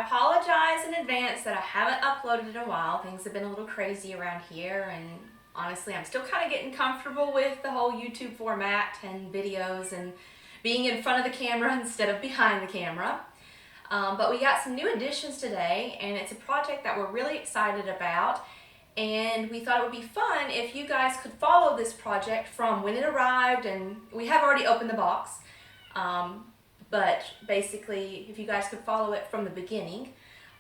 I apologize in advance that I haven't uploaded in a while. Things have been a little crazy around here, and honestly, I'm still kind of getting comfortable with the whole YouTube format and videos and being in front of the camera instead of behind the camera. But we got some new additions today, and it's a project that we're really excited about. And we thought it would be fun if you guys could follow this project from when it arrived, and we have already opened the box. But basically, if you guys could follow it from the beginning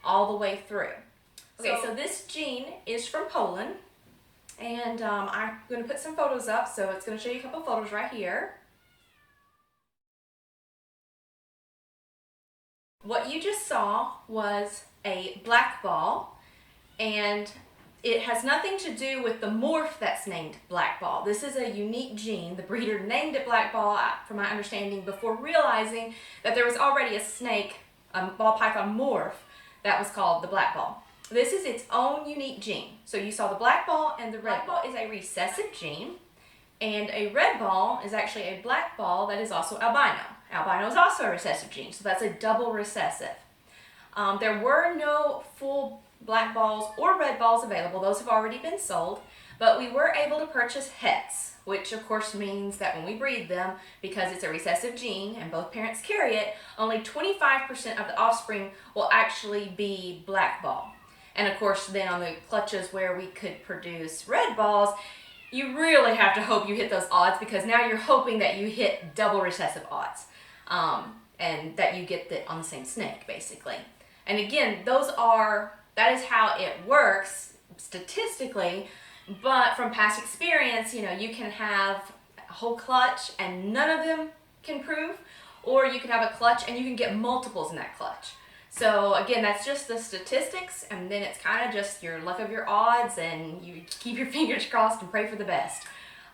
all the way through. Okay, so this jean is from Poland, and I'm going to put some photos up, so it's going to show you a couple of photos right here. What you just saw was a black ball, and it has nothing to do with the morph that's named black ball. This is a unique jean. The breeder named it black ball, from my understanding, before realizing that there was already a snake, a ball python morph, that was called the black ball. This is its own unique gene. So you saw the black ball and the red ball is a recessive gene, and a red ball is actually a black ball that is also albino. Albino is also a recessive gene, so that's a double recessive. There were no full black balls or red balls available. Those have already been sold, but we were able to purchase hets, which of course means that when we breed them, because it's a recessive gene and both parents carry it, only 25% of the offspring will actually be black ball. And of course, then on the clutches where we could produce red balls, you really have to hope you hit those odds, because now you're hoping that you hit double recessive odds, and that you get it on the same snake, basically. And again, that is how it works statistically, but from past experience, you can have a whole clutch and none of them can prove, or you can have a clutch and you can get multiples in that clutch. So again, that's just the statistics, and then it's kind of just your luck of your odds, and you keep your fingers crossed and pray for the best.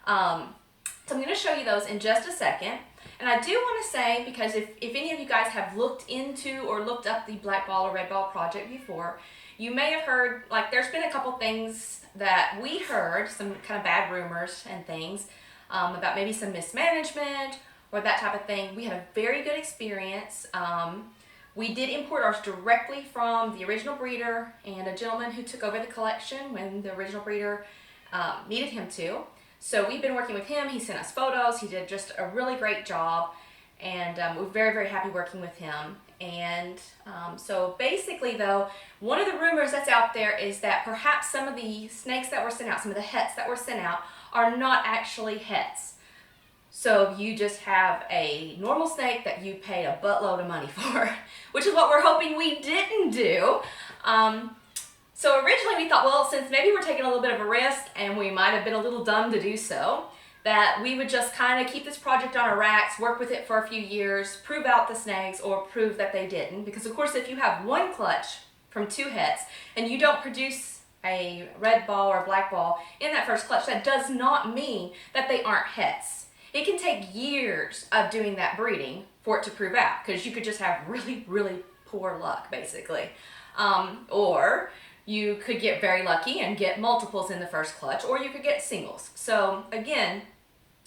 So I'm going to show you those in just a second. And I do want to say, because if any of you guys have looked into or looked up the black ball or red ball project before, you may have heard, like, there's been a couple things that we heard, some kind of bad rumors and things, about maybe some mismanagement or that type of thing. We had a very good experience. We did import ours directly from the original breeder and a gentleman who took over the collection when the original breeder needed him to. So we've been working with him. He sent us photos. He did just a really great job, and we're very, very happy working with him. And so basically, though, one of the rumors that's out there is that perhaps some of the snakes that were sent out, some of the hets that were sent out, are not actually hets. So you just have a normal snake that you paid a buttload of money for, which is what we're hoping we didn't do. So originally we thought, well, since maybe we're taking a little bit of a risk and we might have been a little dumb to do so, that we would just kind of keep this project on our racks, work with it for a few years, prove out the snakes or prove that they didn't. Because of course, if you have one clutch from two hets and you don't produce a red ball or a black ball in that first clutch, that does not mean that they aren't hets. It can take years of doing that breeding for it to prove out, because you could just have really, really poor luck, basically. Or you could get very lucky and get multiples in the first clutch, or you could get singles. So again,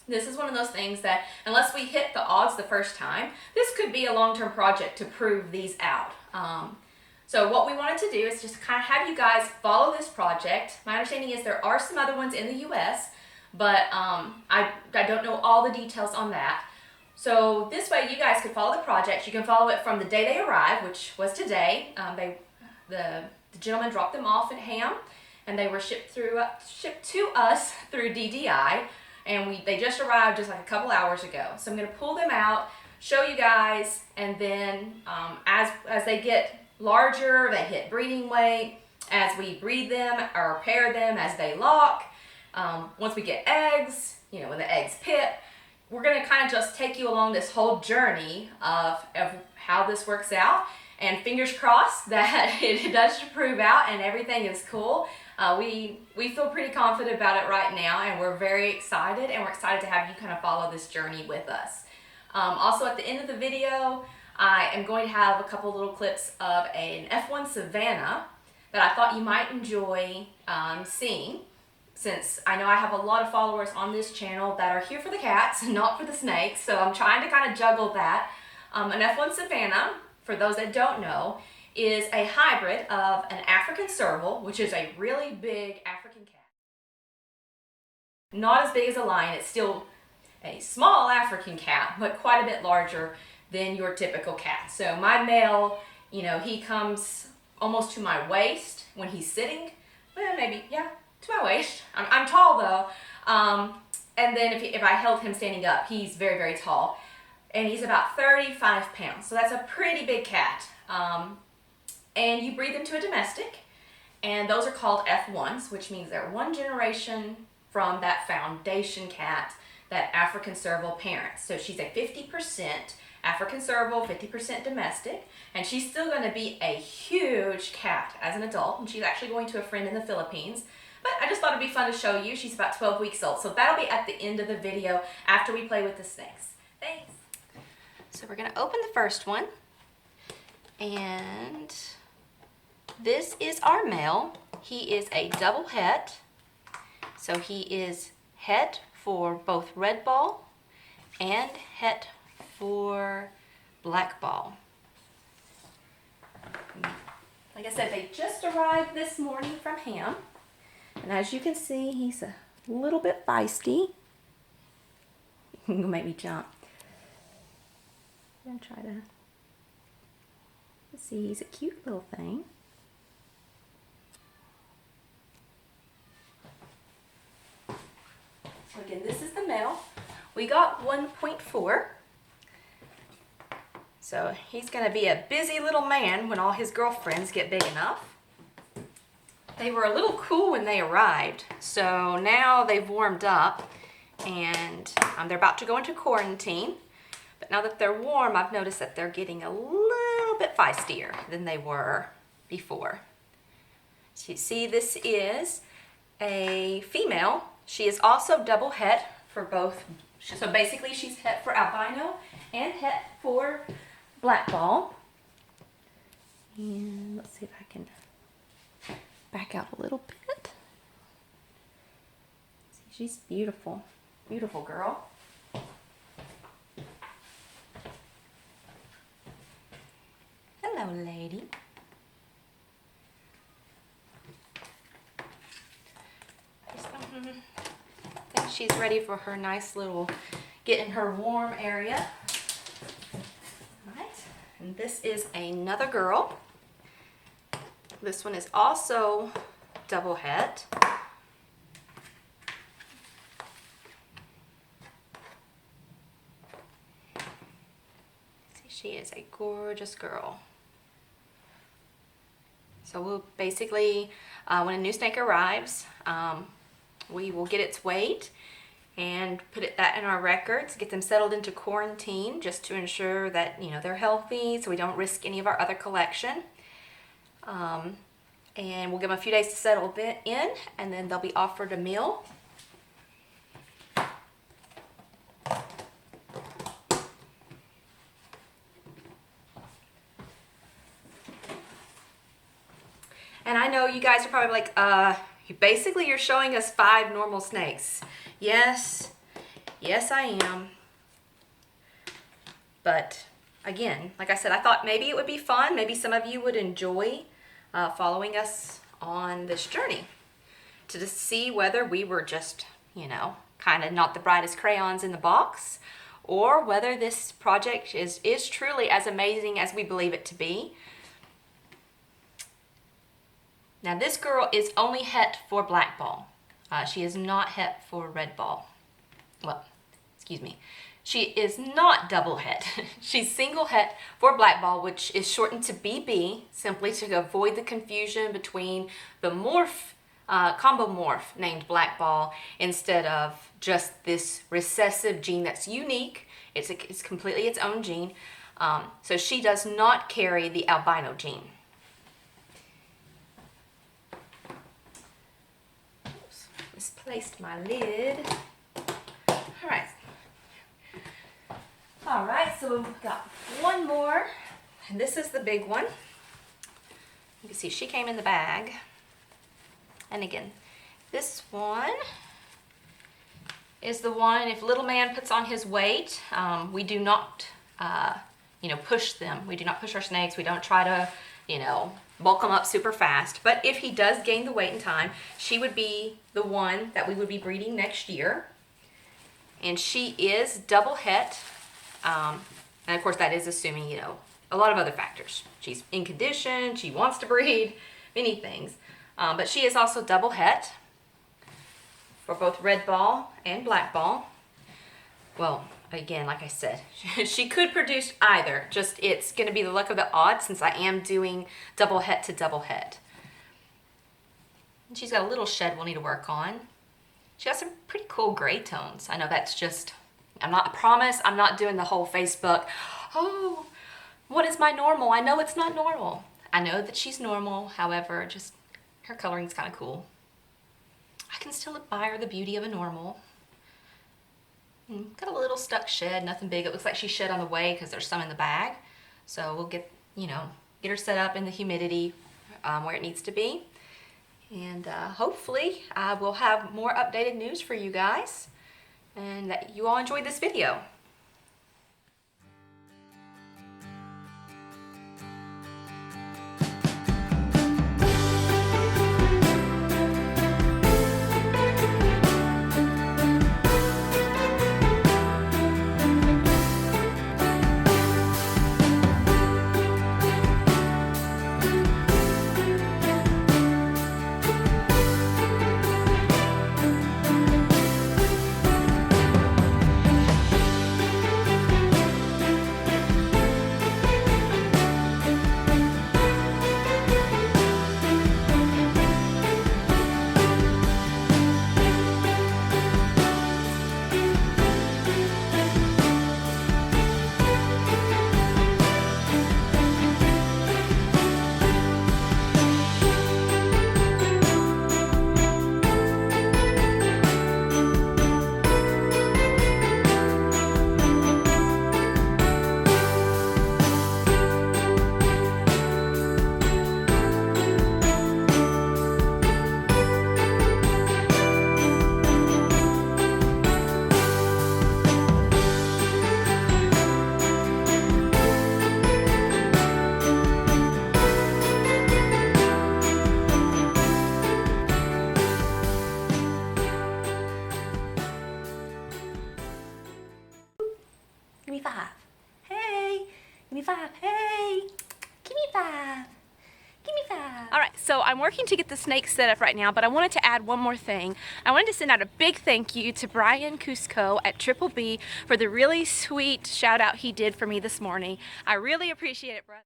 this is one of those things that unless we hit the odds the first time, this could be a long-term project to prove these out. So what we wanted to do is just kind of have you guys follow this project. My understanding is there are some other ones in the US, but I don't know all the details on that. So this way you guys could follow the project. You can follow it from the day they arrived, which was today. The gentleman dropped them off at Ham, and they were shipped to us through DDI, and they just arrived just like a couple hours ago. So I'm going to pull them out, show you guys, and then as they get larger, they hit breeding weight, as we breed them or pair them, as they lock, once we get eggs, when the eggs pit, we're going to kind of just take you along this whole journey of how this works out. And fingers crossed that it does prove out and everything is cool. We feel pretty confident about it right now, and we're very excited, and we're excited to have you kind of follow this journey with us. Also, at the end of the video, I am going to have a couple little clips of an F1 Savannah that I thought you might enjoy seeing, since I know I have a lot of followers on this channel that are here for the cats and not for the snakes. So I'm trying to kind of juggle that. An F1 Savannah, for those that don't know, is a hybrid of an African serval, which is a really big African cat. Not as big as a lion, it's still a small African cat, but quite a bit larger than your typical cat. So my male, you know, he comes almost to my waist when he's sitting. Well, maybe, yeah, to my waist. I'm tall though. And then if I held him standing up, he's very, very tall. And he's about 35 pounds. So that's a pretty big cat. And you breed them to a domestic. And those are called F1s, which means they're one generation from that foundation cat, that African serval parent. So she's a 50% African serval, 50% domestic, and she's still going to be a huge cat as an adult, and she's actually going to a friend in the Philippines. But I just thought it'd be fun to show you. She's about 12 weeks old, so that'll be at the end of the video after we play with the snakes. Thanks. So we're going to open the first one, and this is our male. He is a double het, so he is het for both red ball and het for black ball. Like I said, they just arrived this morning from ham, and as you can see, he's a little bit feisty. He'll make me jump. I'm gonna try to see. He's a cute little thing. Again, this is the male. We got 1.4. So he's going to be a busy little man when all his girlfriends get big enough. They were a little cool when they arrived, so now they've warmed up and they're about to go into quarantine. But now that they're warm, I've noticed that they're getting a little bit feistier than they were before. So you see, this is a female. She is also double het for both. So basically she's het for albino and het for black ball. And let's see if I can back out a little bit. See, she's beautiful. Beautiful girl. Hello, lady. I think she's ready for her nice little, get in her warm area. All right, and this is another girl. This one is also double het. See, she is a gorgeous girl. So we'll basically, when a new snake arrives, we will get its weight and put that in our records, get them settled into quarantine just to ensure that, you know, they're healthy, so we don't risk any of our other collection. And we'll give them a few days to settle in, and then they'll be offered a meal. And I know you guys are probably like, basically you're showing us 5 normal snakes. Yes, I am. But again, like I said, I thought maybe it would be fun. Maybe some of you would enjoy following us on this journey to just see whether we were just, you know, kind of not the brightest crayons in the box, or whether this project is truly as amazing as we believe it to be. Now this girl is only het for black ball. She is not het for red ball. Well, excuse me. She is not double het. She's single het for black ball, which is shortened to BB, simply to avoid the confusion between the morph, combo morph named black ball, instead of just this recessive gene that's unique. It's completely its own gene. So she does not carry the albino gene. Oops, misplaced my lid. All right, so we've got one more, and this is the big one. You can see she came in the bag. And again, this one is the one, if little man puts on his weight, we do not, push them. We do not push our snakes. We don't try to, you know, bulk him up super fast. But if he does gain the weight in time, she would be the one that we would be breeding next year. And she is double het. And of course that is assuming, you know, a lot of other factors. She's in condition, she wants to breed, many things. But she is also double het for both red ball and black ball. Well, again, like I said, she could produce either. Just it's going to be the luck of the odds since I am doing double het to double het. And she's got a little shed we'll need to work on. She got some pretty cool gray tones. I know that's just, I promise I'm not doing the whole Facebook, oh, what is my normal? I know it's not normal. I know that she's normal, however, just her coloring's kind of cool. I can still admire the beauty of a normal. Got a little stuck shed, nothing big. It looks like she shed on the way because there's some in the bag. So we'll get, you know, get her set up in the humidity where it needs to be. And hopefully I will have more updated news for you guys and that you all enjoyed this video. Give me 5. Hey, give me 5. Hey, give me 5. Give me 5. All right, so I'm working to get the snake set up right now, but I wanted to add one more thing. I wanted to send out a big thank you to Brian Cusco at Triple B for the really sweet shout out he did for me this morning. I really appreciate it, Brian.